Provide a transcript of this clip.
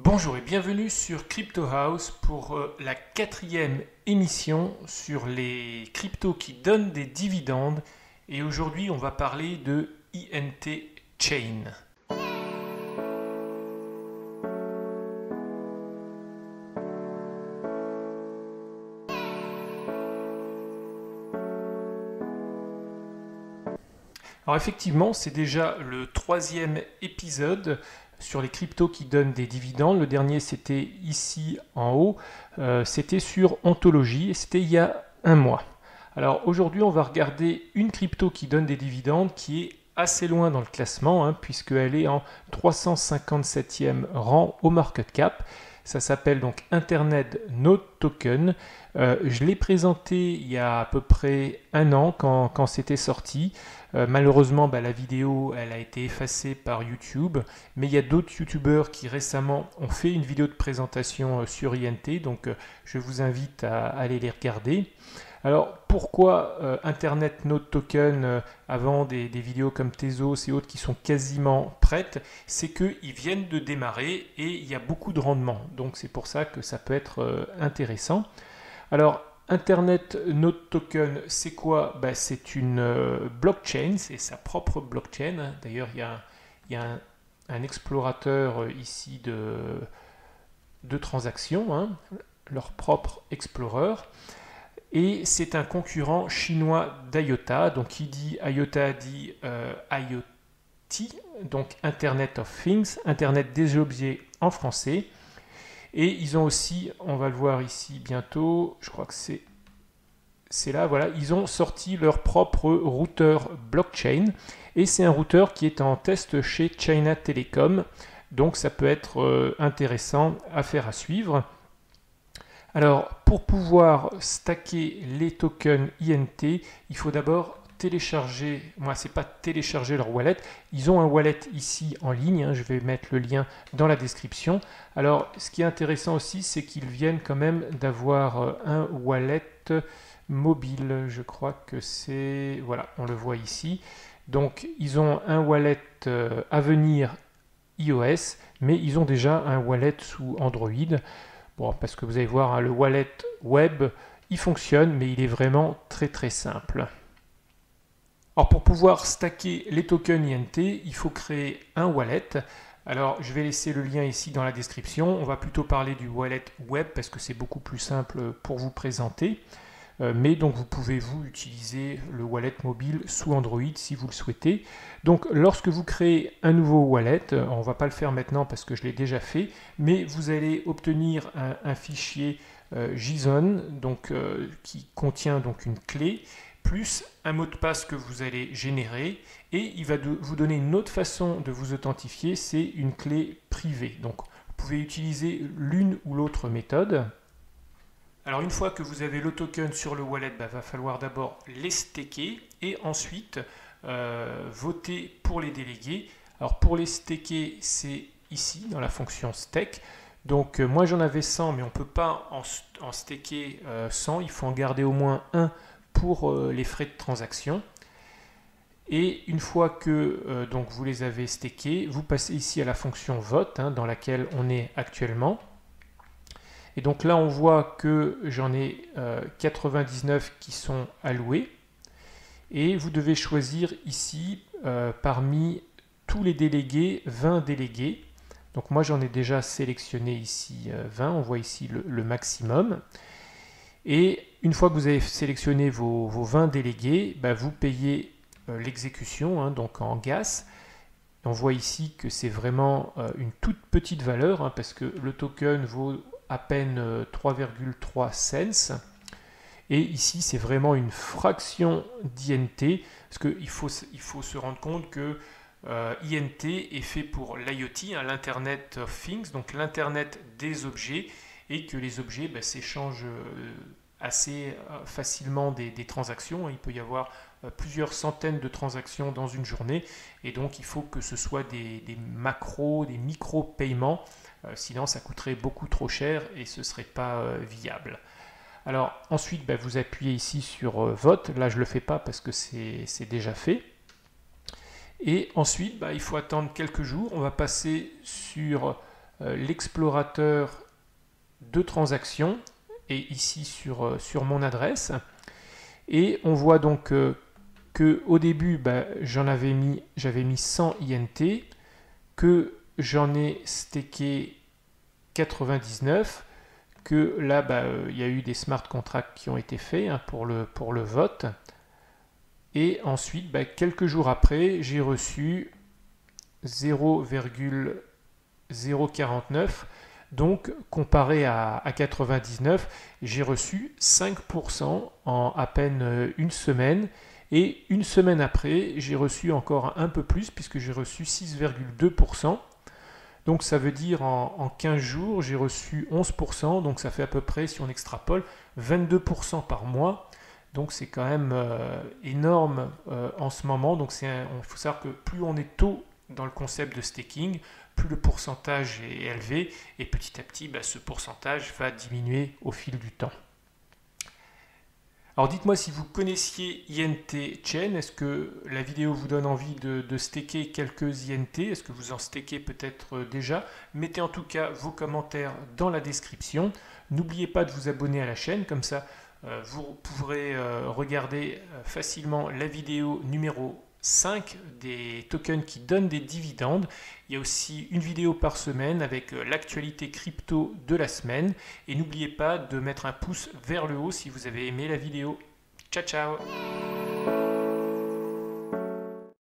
Bonjour et bienvenue sur Crypto House pour la 4e émission sur les cryptos qui donnent des dividendes. Et aujourd'hui, on va parler de INT Chain. Alors effectivement, c'est déjà le 3e épisode sur les cryptos qui donnent des dividendes. Le dernier, c'était ici en haut. C'était sur Ontology et c'était il y a un mois. Alors aujourd'hui, on va regarder une crypto qui donne des dividendes qui est assez loin dans le classement, puisqu'elle est en 357e rang au market cap. Ça s'appelle donc Internet Node Token. Je l'ai présenté il y a à peu près un an quand c'était sorti. Malheureusement, la vidéo elle a été effacée par YouTube, mais il y a d'autres youtubeurs qui récemment ont fait une vidéo de présentation sur INT, donc je vous invite à aller les regarder. Alors pourquoi Internet Node Token avant des vidéos comme Tezos et autres qui sont quasiment prêtes? C'est qu'ils viennent de démarrer et il y a beaucoup de rendement, donc c'est pour ça que ça peut être intéressant. Alors Internet Node Token, c'est quoi? C'est une blockchain, c'est sa propre blockchain. D'ailleurs, il y a un explorateur ici de transactions, leur propre explorer. Et c'est un concurrent chinois d'IOTA. Donc, qui dit IOTA dit IoT, donc Internet of Things, Internet des objets en français. Et ils ont aussi, on va le voir ici bientôt, je crois que c'est là, voilà, ils ont sorti leur propre routeur blockchain. Et c'est un routeur qui est en test chez China Telecom. Donc ça peut être intéressant à faire à suivre. Alors, pour pouvoir stacker les tokens INT, il faut d'abord télécharger, moi c'est pas télécharger leur wallet, ils ont un wallet ici en ligne, je vais mettre le lien dans la description. Alors ce qui est intéressant aussi, c'est qu'ils viennent quand même d'avoir un wallet mobile, je crois que c'est, voilà, on le voit ici. Donc ils ont un wallet à venir iOS, mais ils ont déjà un wallet sous Android. Bon, parce que vous allez voir, le wallet web, il fonctionne, mais il est vraiment très très simple. Alors pour pouvoir stacker les tokens INT, il faut créer un wallet. Alors je vais laisser le lien ici dans la description. On va plutôt parler du wallet web parce que c'est beaucoup plus simple pour vous présenter. Mais donc vous pouvez vous utiliser le wallet mobile sous Android si vous le souhaitez. Donc lorsque vous créez un nouveau wallet, on ne va pas le faire maintenant parce que je l'ai déjà fait, mais vous allez obtenir un fichier JSON donc, qui contient donc une clé plus un mot de passe que vous allez générer et il va vous donner une autre façon de vous authentifier, c'est une clé privée. Donc vous pouvez utiliser l'une ou l'autre méthode. Alors une fois que vous avez le token sur le wallet, va falloir d'abord les staker et ensuite voter pour les délégués. Alors pour les staker, c'est ici dans la fonction stake. Donc moi j'en avais 100, mais on ne peut pas en staker 100, il faut en garder au moins un pour les frais de transaction. Et une fois que donc vous les avez stakés, vous passez ici à la fonction vote, dans laquelle on est actuellement. Et donc là, on voit que j'en ai 99 qui sont alloués. Et vous devez choisir ici, parmi tous les délégués, 20 délégués. Donc moi, j'en ai déjà sélectionné ici 20. On voit ici le maximum. Et une fois que vous avez sélectionné vos 20 délégués, vous payez l'exécution, donc en gas. On voit ici que c'est vraiment une toute petite valeur, parce que le token vaut à peine 3,3 cents. Et ici, c'est vraiment une fraction d'INT, parce qu'il faut se rendre compte que INT est fait pour l'IoT, l'Internet of Things, donc l'Internet des objets, et que les objets s'échangent assez facilement des transactions. Il peut y avoir plusieurs centaines de transactions dans une journée, et donc il faut que ce soit des macros, des micro-paiements, sinon ça coûterait beaucoup trop cher et ce ne serait pas viable. Alors ensuite, vous appuyez ici sur vote. Là, je ne le fais pas parce que c'est déjà fait. Et ensuite, il faut attendre quelques jours. On va passer sur l'explorateur de transactions et ici sur mon adresse. Et on voit donc que au début, j'avais mis 100 INT, que j'en ai stacké 99, que là, il y a eu des smart contracts qui ont été faits pour le vote. Et ensuite, quelques jours après, j'ai reçu 0,049. Donc, comparé à 99, j'ai reçu 5% en à peine une semaine. Et une semaine après, j'ai reçu encore un peu plus, puisque j'ai reçu 6,2%. Donc, ça veut dire en 15 jours, j'ai reçu 11%. Donc, ça fait à peu près, si on extrapole, 22% par mois. Donc, c'est quand même énorme en ce moment. Donc, il faut savoir que plus on est tôt dans le concept de staking, plus le pourcentage est élevé et petit à petit, ce pourcentage va diminuer au fil du temps. Alors dites-moi si vous connaissiez INT Chain, est-ce que la vidéo vous donne envie de staker quelques INT? Est-ce que vous en stakez peut-être déjà? Mettez en tout cas vos commentaires dans la description. N'oubliez pas de vous abonner à la chaîne, comme ça vous pourrez regarder facilement la vidéo numéro 5 des tokens qui donnent des dividendes. Il y a aussi une vidéo par semaine avec l'actualité crypto de la semaine. Et n'oubliez pas de mettre un pouce vers le haut si vous avez aimé la vidéo. Ciao, ciao!